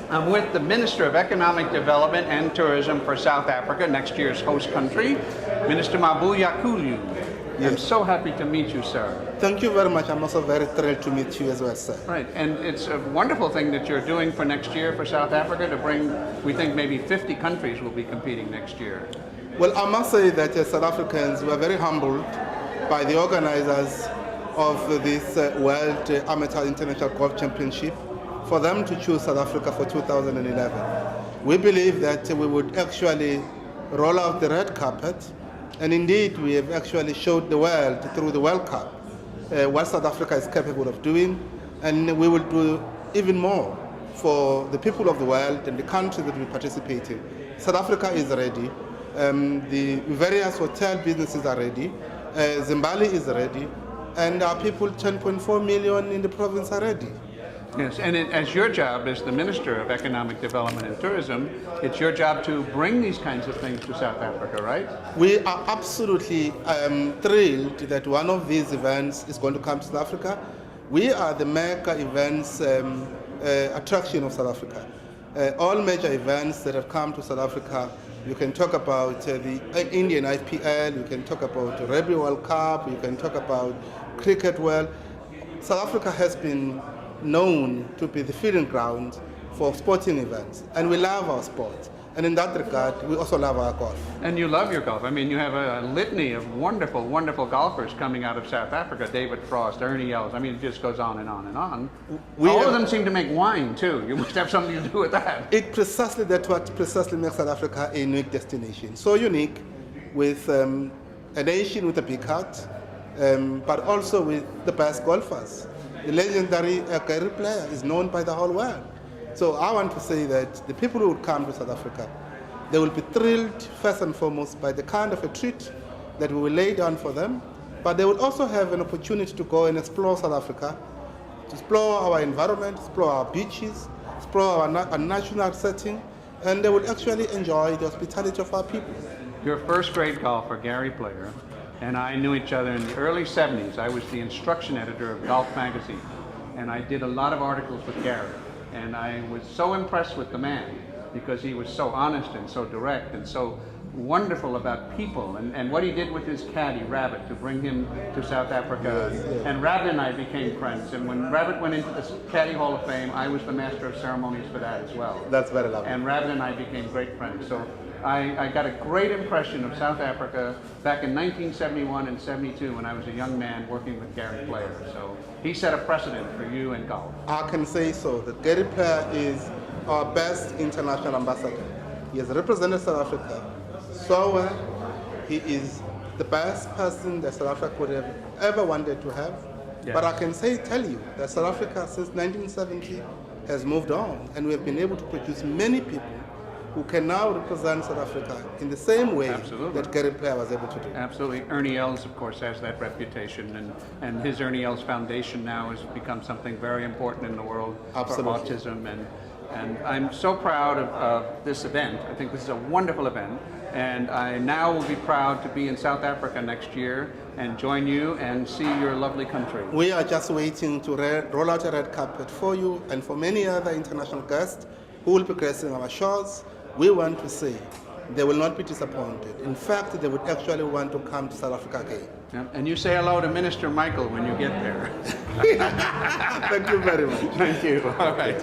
I'm with the Minister of Economic Development and Tourism for South Africa, next year's host country, Minister Mabuyakhulu. Yes. I'm so happy to meet you, sir. Thank you very much. I'm also very thrilled to meet you as well, sir. Right, and it's a wonderful thing that you're doing for next year for South Africa to bring, we think maybe 50 countries will be competing next year. Well, I must say that South Africans were very humbled by the organizers of this World Amateur International Golf Championship for them to choose South Africa for 2011. We believe that we would actually roll out the red carpet, and indeed we have actually showed the world through the World Cup what South Africa is capable of doing, and we will do even more for the people of the world and the countries that we participate in. South Africa is ready. The various hotel businesses are ready. Zimbabwe is ready. And our people, 10.4 million in the province, are ready. Yes, and as your job as the Minister of Economic Development and Tourism, it's your job to bring these kinds of things to South Africa, right? We are absolutely thrilled that one of these events is going to come to South Africa. We are the mega events attraction of South Africa. All major events that have come to South Africa, you can talk about the Indian IPL, you can talk about the Rugby World Cup, you can talk about Cricket World. South Africa has been known to be the feeding ground for sporting events, and we love our sport. And in that regard, we also love our golf. And you love your golf. I mean, you have a litany of wonderful, wonderful golfers coming out of South Africa. David Frost, Ernie Els. I mean, it just goes on and on and on. All of them seem to make wine, too. You must have something to do with that. That's what precisely makes South Africa a unique destination. So unique, with a nation with a big heart, but also with the best golfers. The legendary Gary Player is known by the whole world. So I want to say that the people who would come to South Africa, they will be thrilled first and foremost by the kind of a treat that we will lay down for them, but they will also have an opportunity to go and explore South Africa, to explore our environment, explore our beaches, explore our national setting, and they will actually enjoy the hospitality of our people. Your first grade golfer, Gary Player, and I knew each other in the early 70s. I was the instruction editor of Golf Magazine, and I did a lot of articles with Gary. And I was so impressed with the man because he was so honest and so direct and so wonderful about people, and what he did with his caddy, Rabbit, to bring him to South Africa. Yes. And Rabbit and I became friends. And when Rabbit went into the Caddy Hall of Fame, I was the master of ceremonies for that as well. That's very lovely. And Rabbit and I became great friends. So I got a great impression of South Africa back in 1971 and 72 when I was a young man working with Gary Player. So he set a precedent for you in golf. I can say so, that Gary Player is our best international ambassador. He has represented South Africa so well. He is the best person that South Africa could have ever wanted to have. Yes. But I can tell you that South Africa since 1970 has moved on, and we have been able to produce many people who can now represent South Africa in the same way Absolutely. that Gary Player was able to do. Absolutely. Ernie Els, of course, has that reputation, and his Ernie Els Foundation now has become something very important in the world Absolutely. for autism. And I'm so proud of this event. I think this is a wonderful event, and I now will be proud to be in South Africa next year and join you and see your lovely country. We are just waiting to roll out a red carpet for you and for many other international guests who will be gracing our shores. We want to say they will not be disappointed. In fact, they would actually want to come to South Africa again. Yeah, and you say hello to Minister Michael when you get there. Thank you very much. Thank you. All right.